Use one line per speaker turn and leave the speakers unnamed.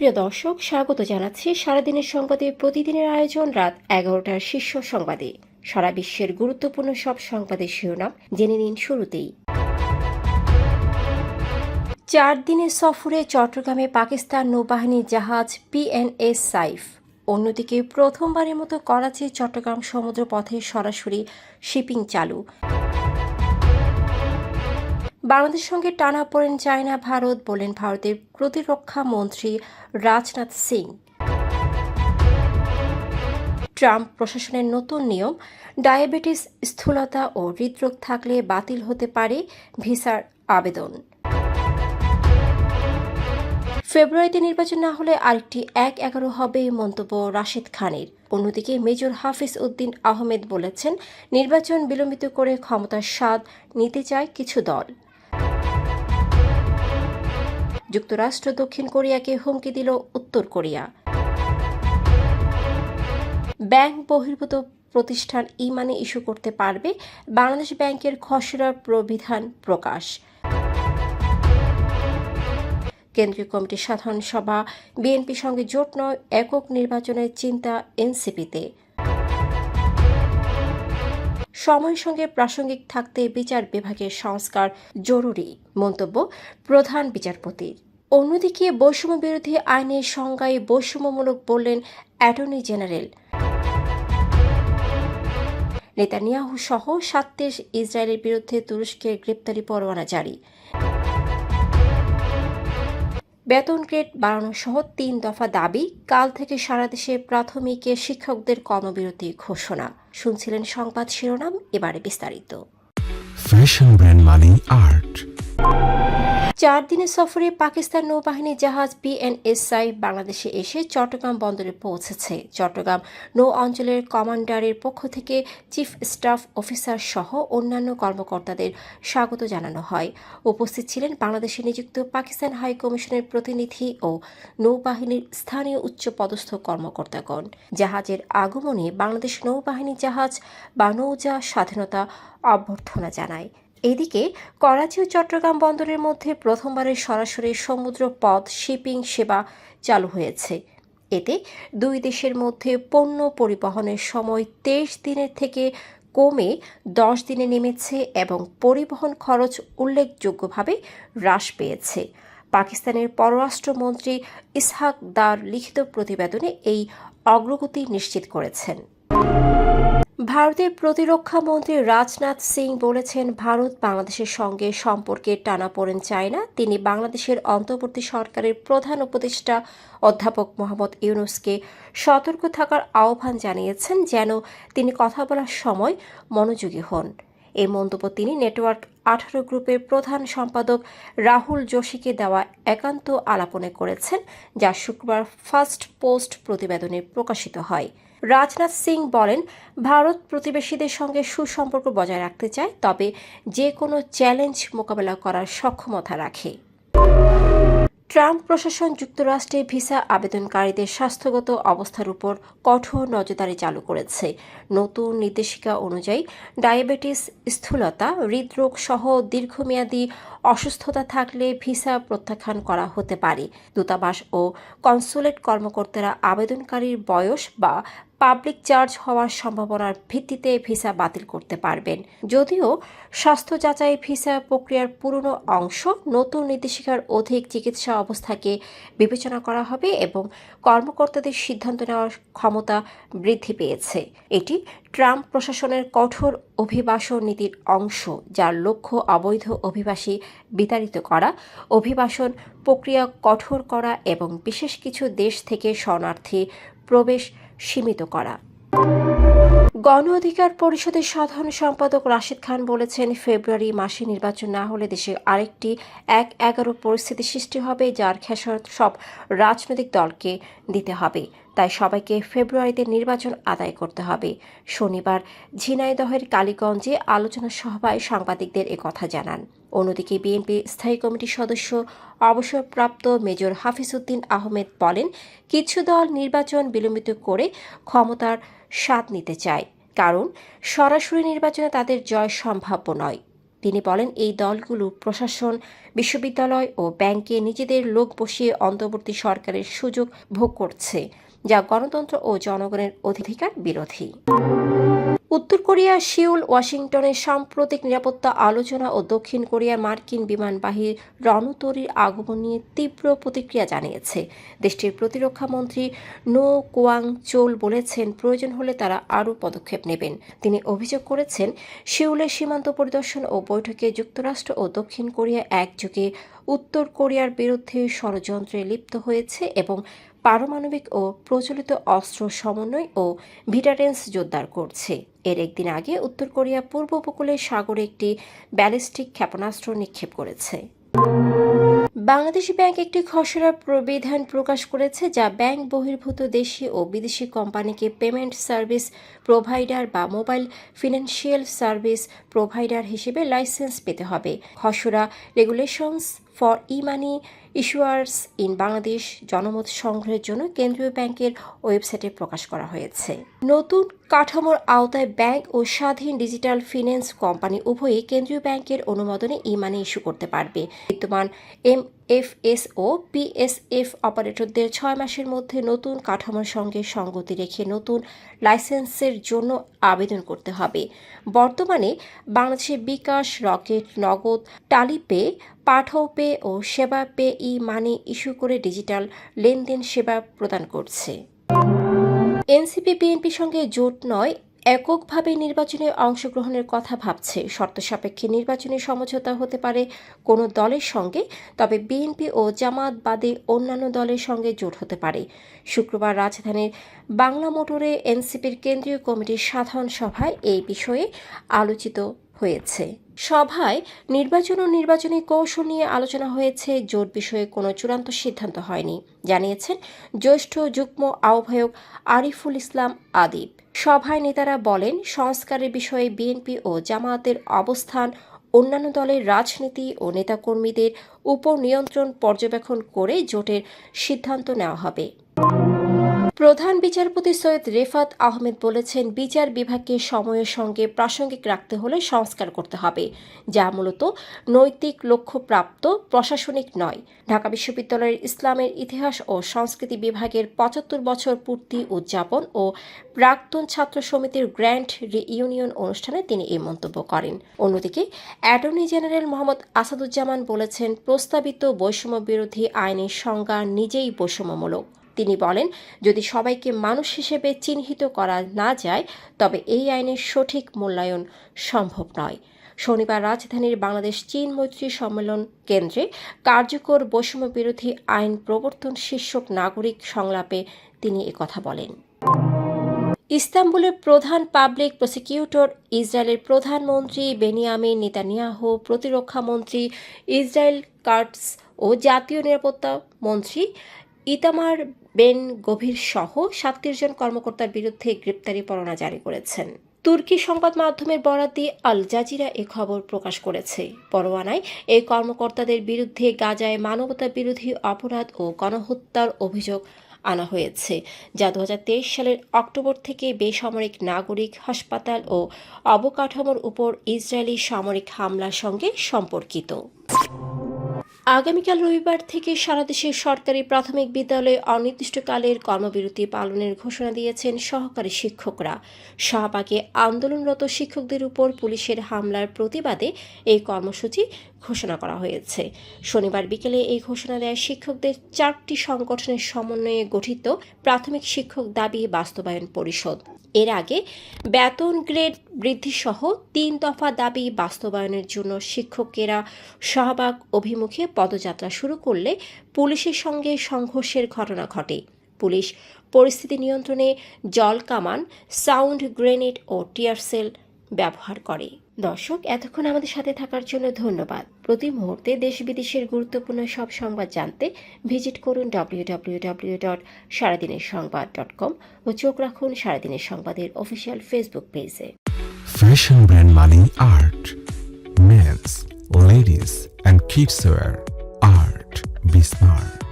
প্রিয় দর্শক, স্বাগত জানাচ্ছি সারাদিনের সংবাদে প্রতিদিনের আয়োজন রাত 11টার শীর্ষ সংবাদে। সারা বিশ্বের গুরুত্বপূর্ণ সব সংবাদের শিরোনাম জেনে নিন শুরুতেই। 4 দিনের সফরে চট্টগ্রামে পাকিস্তান নৌবাহিনীর জাহাজ PNS সাইফ। অন্যদিকে প্রথমবারের মতো করাচি চট্টগ্রাম সমুদ্রপথে সরাসরি শিপিং চালু। বাংলাদেশের সঙ্গে টানাপোড়েন চায় না ভারত, বললেন ভারতের প্রতিরক্ষা মন্ত্রী রাজনাথ সিং। ট্রাম্প প্রশাসনের নতুন নিয়ম, ডায়াবেটিস, স্থূলতা ও হৃদরোগ থাকলে বাতিল হতে পারে ভিসার আবেদন। ফেব্রুয়ারিতে নির্বাচন না হলে আরেকটি 1-11 হবে, মন্তব্য রাশেদ খানের। অন্যদিকে মেজর হাফিজ উদ্দিন আহমেদ বলেছেন, নির্বাচন বিলম্বিত করে ক্ষমতার স্বাদ নিতে চায় কিছু দল। যুক্তরাষ্ট্র দক্ষিণ কোরিয়াকে হুমকি দিল উত্তর কোরিয়া। ব্যাংক বহির্ভূত প্রতিষ্ঠান ই-মানি ইস্যু করতে পারবে, বাংলাদেশ ব্যাংকের খসড়া প্রবিধান প্রকাশ। কেন্দ্রীয় কমিটির সাধারণ সভা, বিএনপির সঙ্গে জোট নয়, একক নির্বাচনের চিন্তা এনসিপিতে। সময়ের সঙ্গে প্রাসঙ্গিক থাকতে বিচার বিভাগের সংস্কার জরুরি, মন্তব্য প্রধান বিচারপতির। অন্যদিকে বৈষম্য বিরোধী আইনের সংজ্ঞায় বৈষম্যমূলক, বললেন অ্যাটর্নি জেনারেল। নেতানিয়াহু সহ 7 দেশ ইসরায়েলের বিরুদ্ধে তুরস্কের গ্রেপ্তারি পরোয়ানা জারি। বেতন গ্রেড বাড়ানো সহ 3 দফা দাবি, কাল থেকে সারা দেশে প্রাথমিকে শিক্ষকদের কর্মবিরতি ঘোষণা। শুনছিলেন সংবাদ শিরোনাম, এবারে বিস্তারিত।
ফ্যাশন ব্র্যান্ড মানে আর্ট।
4 দিনের সফরে পাকিস্তান নৌবাহিনীর জাহাজ PNS সাইফ বাংলাদেশে এসে চট্টগ্রাম বন্দরে পৌঁছেছে। চট্টগ্রাম নৌ অঞ্চলের কমান্ডারের পক্ষ থেকে চিফ স্টাফ অফিসার সহ অন্যান্য কর্মকর্তাদের স্বাগত জানানো হয়। উপস্থিত ছিলেন বাংলাদেশে নিযুক্ত পাকিস্তান হাই কমিশনের প্রতিনিধি ও নৌবাহিনীর স্থানীয় উচ্চপদস্থ কর্মকর্তাগণ। জাহাজের আগমনে বাংলাদেশ নৌবাহিনীর জাহাজ বা নৌজা স্বাধীনতা অভ্যর্থনা জানায়। এদিকে করাচি ও চট্টগ্রাম বন্দরের মধ্যে প্রথমবারের সরাসরি সমুদ্র পথ শিপিং সেবা চালু হয়েছে। এতে দুই দেশের মধ্যে পণ্য পরিবহনের সময় 23 দিনের থেকে কমে 10 দিনে নেমেছে এবং পরিবহন খরচ উল্লেখযোগ্যভাবে হ্রাস পেয়েছে। পাকিস্তানের পররাষ্ট্রমন্ত্রী ইসহাক দার লিখিত প্রতিবেদনে এই অগ্রগতি নিশ্চিত করেছেন। ভারতের প্রতিরক্ষা মন্ত্রী রাজনাথ সিং বলেছেন, ভারত বাংলাদেশের সঙ্গে সম্পর্কের টানাপোড়েন চায় না। তিনি বাংলাদেশের অন্তর্বর্তী সরকারের প্রধান উপদেষ্টা অধ্যাপক মোহাম্মদ ইউনূসকে সতর্ক থাকার আহ্বান জানিয়েছেন, যেন তিনি কথা বলার সময় মনোযোগী হন। এই মন্তব্য তিনি নেটওয়ার্ক 18 গ্রুপের প্রধান সম্পাদক রাহুল যোশীকে দেওয়া একান্ত আলাপনে করেছেন, যা শুক্রবার ফার্স্ট পোস্ট প্রতিবেদনে প্রকাশিত হয়। রাজনাথ সিং বলেন, ভারত প্রতিবেশীদের সঙ্গে সুসম্পর্ক বজায় রাখতে চায়, তবে যে কোনো চ্যালেঞ্জ মোকাবেলা করার সক্ষমতা রাখে। ট্রাম্প প্রশাসন যুক্তরাষ্ট্রে ভিসা আবেদনকারীদের স্বাস্থ্যগত অবস্থার উপর কঠোর নজরদারি চালু করেছে। নতুন নির্দেশিকা অনুযায়ী ডায়াবেটিস, স্থূলতা, হৃদরোগ সহ দীর্ঘমেয়াদী অসুস্থতা থাকলে ভিসা প্রত্যাখ্যান করা হতে পারে। দূতাবাস ও কনসুলেট কর্মকর্তারা আবেদনকারীর বয়স বা পাবলিক চার্জ হওয়ার সম্ভাবনার ভিত্তিতে ভিসা বাতিল করতে পারবেন। যদিও স্বাস্থ্য যাচাই ভিসা প্রক্রিয়ার পুরনো অংশ, নতুন নির্দেশিকার অধিক চিকিৎসা অবস্থাকে বিবেচনা করা হবে এবং কর্মকর্তাদের সিদ্ধান্ত নেওয়ার ক্ষমতা বৃদ্ধি পেয়েছে। এটি ট্রাম্প প্রশাসনের কঠোর অভিবাসন নীতির অংশ, যার লক্ষ্য অবৈধ অভিবাসী বিতাড়িত করা, অভিবাসন প্রক্রিয়া কঠোর করা এবং বিশেষ কিছু দেশ থেকে শরণার্থী প্রবেশ সীমিত করা। গণ অধিকার পরিষদের সাধারণ সম্পাদক রাশেদ খান বলেছেন, ফেব্রুয়ারি মাসে নির্বাচন না হলে দেশে আরেকটি 1-11 পরিস্থিতি সৃষ্টি হবে, যার খেসারত সব রাজনৈতিক দলকে দিতে হবে। তাই সবাইকে ফেব্রুয়ারিতে নির্বাচন আদায় করতে হবে। শনিবার ঝিনাইদহের কালীগঞ্জে আলোচনা সভায় সাংবাদিকদের একথা জানান। অন্যদিকে বিএনপি স্থায়ী কমিটির সদস্য অবসরপ্রাপ্ত মেজর হাফিজ উদ্দিন আহমেদ বলেন, কিছু দল নির্বাচন বিলম্বিত করে ক্ষমতার স্বাদ নিতে চায়, কারণ সরাসরি নির্বাচনে তাদের জয় সম্ভাব্য নয়। তিনি বলেন এই দলগুলো প্রশাসন, বিশ্ববিদ্যালয় ও ব্যাংকে নিজেদের লোক বসিয়ে অন্তর্বর্তী সরকারের সুযোগ ভোগ করছে, যা গণতন্ত্র ও জনগণের অধিকার বিরোধী। উত্তর কোরিয়া সিউল ওয়াশিংটনে সাম্প্রতিক নিরাপত্তা আলোচনা ও দক্ষিণ কোরিয়ার মার্কিন বিমানবাহী রণতরীর আগমন নিয়ে তীব্র প্রতিক্রিয়া জানিয়েছে। দেশটির প্রতিরক্ষা মন্ত্রী নো কোয়াং চোল বলেছেন, প্রয়োজন হলে তারা আরও পদক্ষেপ নেবেন। তিনি অভিযোগ করেছেন, সিউলের সীমান্ত পরিদর্শন ও বৈঠকে যুক্তরাষ্ট্র ও দক্ষিণ কোরিয়া একযোগে উত্তর কোরিয়ার বিরুদ্ধে ষড়যন্ত্রে লিপ্ত হয়েছে এবং পারমাণবিক ও প্রচলিত অস্ত্র সমন্বয় ও ভিটারেন্স জোরদার করছে। এর একদিন আগে উত্তর কোরিয়া পূর্ব উপকূলের সাগরে একটি ব্যালিস্টিক ক্ষেপণাস্ত্র নিক্ষেপ করেছে। বাংলাদেশ ব্যাংক একটি খসড়া বিধান প্রকাশ করেছে, যা ব্যাংক বহির্ভূত দেশি ও বিদেশি কোম্পানিকে পেমেন্ট সার্ভিস প্রোভাইডার বা মোবাইল ফিনান্সিয়াল সার্ভিস প্রোভাইডার হিসেবে লাইসেন্স পেতে হবে। খসড়া রেগুলেশনস ফর ই-মানি ইস্যুয়ার্স ইন বাংলাদেশ জনমত সংগ্রহের জন্য কেন্দ্রীয় ব্যাংকের ওয়েবসাইটে প্রকাশ করা হয়েছে। নতুন কাঠামোর আওতায় ব্যাংক ও স্বাধীন ডিজিটাল ফিন্যান্স কোম্পানি উভয়ই কেন্দ্রীয় ব্যাংকের অনুমোদনে ই-মানি ইস্যু করতে পারবে। বিদ্যমান এমএফএস ও পিএসএফ অপারেটরদের 6 মাসের মধ্যে নতুন কাঠামোর সঙ্গে সঙ্গতি রেখে নতুন লাইসেন্সের জন্য আবেদন করতে হবে। বর্তমানে বাংলাদেশে বিকাশ, রকেট, নগদ, টালিপে, পাঠাও পে ও সেবা পে ই-মানি ইস্যু করে ডিজিটাল লেনদেন সেবা প্রদান করছে। এনসিপি বিএনপির সঙ্গে জোট নয়, এককভাবে নির্বাচনে অংশগ্রহণের কথা ভাবছে। শর্ত সাপেক্ষে নির্বাচনী সমঝোতা হতে পারে কোনো দলের সঙ্গে, তবে বিএনপি ও জামাত বাদে অন্যান্য দলের সঙ্গে জোট হতে পারে। শুক্রবার রাজধানীর বাংলা মোটরে এনসিপির কেন্দ্রীয় কমিটির সাধারণ সভায় এই বিষয়ে আলোচিত হয়েছে। সভায় নির্বাচন ও নির্বাচনী কৌশল নিয়ে আলোচনা হয়েছে। জোট বিষয়ে কোনো চূড়ান্ত সিদ্ধান্ত হয়নি, জানিয়েছেন জ্যেষ্ঠ যুগ্ম আহ্বায়ক আরিফুল ইসলাম আদিব। সভায় নেতারা বলেন, সংস্কারের বিষয়ে বিএনপি ও জামায়াতের অবস্থান অন্যান্য দলের রাজনীতি ও নেতাকর্মীদের উপর নিয়ন্ত্রণ পর্যবেক্ষণ করে জোটের সিদ্ধান্ত নেওয়া হবে। প্রধান বিচারপতি সৈয়দ রেফাত আহমেদ বলেছেন, বিচার বিভাগকে সময়ের সঙ্গে প্রাসঙ্গিক রাখতে হলে সংস্কার করতে হবে, যা মূলত নৈতিক লক্ষ্যপ্রাপ্ত, প্রশাসনিক নয়। ঢাকা বিশ্ববিদ্যালয়ের ইসলামের ইতিহাস ও সংস্কৃতি বিভাগের 75 বছর পূর্তি উদযাপন ও প্রাক্তন ছাত্র সমিতির গ্র্যান্ড রিইউনিয়ন অনুষ্ঠানে তিনি এই মন্তব্য করেন। অন্যদিকে অ্যাটর্নি জেনারেল মোহাম্মদ আসাদুজ্জামান বলেছেন, প্রস্তাবিত বৈষম্য বিরোধী আইনের সংজ্ঞা নিজেই বৈষম্যমূলক। তিনি বলেন, যদি সবাইকে মানুষ হিসেবে চিহ্নিত করা না যায়, তবে এই আইনের সঠিক মূল্যায়ন সম্ভব নয়। শনিবার রাজধানীর বাংলাদেশ চীন মৈত্রী সম্মেলন কেন্দ্রে কার্যকর বৈষম্য বিরোধী আইন প্রবর্তন শীর্ষক নাগরিক সংলাপে তিনি একথা বলেন। ইস্তাম্বুলের প্রধান পাবলিক প্রসিকিউটর, ইসরায়েলের প্রধানমন্ত্রী বেনিয়ামিন নেতানিয়াহু, প্রতিরক্ষা মন্ত্রী ইসরায়েল কাটস ও জাতীয় নিরাপত্তা মন্ত্রী ইতামার বেন গভির সহ 37 জন কর্মকর্তার বিরুদ্ধে গ্রেপ্তারি পরোয়ানা জারি করেছেন। তুর্কি সংবাদ মাধ্যমের বরাত দিয়ে আল জাজিরা এ খবর প্রকাশ করেছে। পরোয়ানায় এই কর্মকর্তাদের বিরুদ্ধে গাজায় মানবতা বিরোধী অপরাধ ও গণহত্যার অভিযোগ আনা হয়েছে, যা 2023 সালের অক্টোবর থেকে বেসামরিক নাগরিক, হাসপাতাল ও অবকাঠামোর উপর ইসরায়েলি সামরিক হামলার সঙ্গে সম্পর্কিত। আগামীকাল রবিবার থেকে সারা দেশের সরকারি প্রাথমিক বিদ্যালয়ে অনির্দিষ্টকালের কর্মবিরতি পালনের ঘোষণা দিয়েছেন সহকারী শিক্ষকরা। শাহবাগে আন্দোলনরত শিক্ষকদের উপর পুলিশের হামলার প্রতিবাদে এই কর্মসূচি ঘোষণা করা হয়েছে। শনিবার বিকেলে এই ঘোষণা দেয় শিক্ষকদের 4টি সংগঠনের সমন্বয়ে গঠিত প্রাথমিক শিক্ষক দাবি বাস্তবায়ন পরিষদ। এর আগে বেতন গ্রেড বৃদ্ধিসহ 3 দফা দাবি বাস্তবায়নের জন্য শিক্ষকেরা শাহবাগ অভিমুখে পদযাত্রা শুরু করলে পুলিশের সঙ্গে সংঘর্ষের ঘটনা ঘটে। পুলিশ পরিস্থিতি নিয়ন্ত্রণে জল কামান, সাউন্ড গ্রেনেড ও টিয়ার সেল ব্যবহার করে। দর্শক, এতক্ষণ আমাদের সাথে থাকার জন্য ধন্যবাদ। প্রতি মুহূর্তে দেশ বিদেশের গুরুত্বপূর্ণ সব সংবাদ জানতে ভিজিট করুন www.সারাদিনেরসংবাদ.com ও চোখ রাখুন সারাদিনের সংবাদের অফিসিয়াল ফেসবুক পেজে।
Fashion brand Mani Art. Men's, ladies and kids wear. Art. Be smart.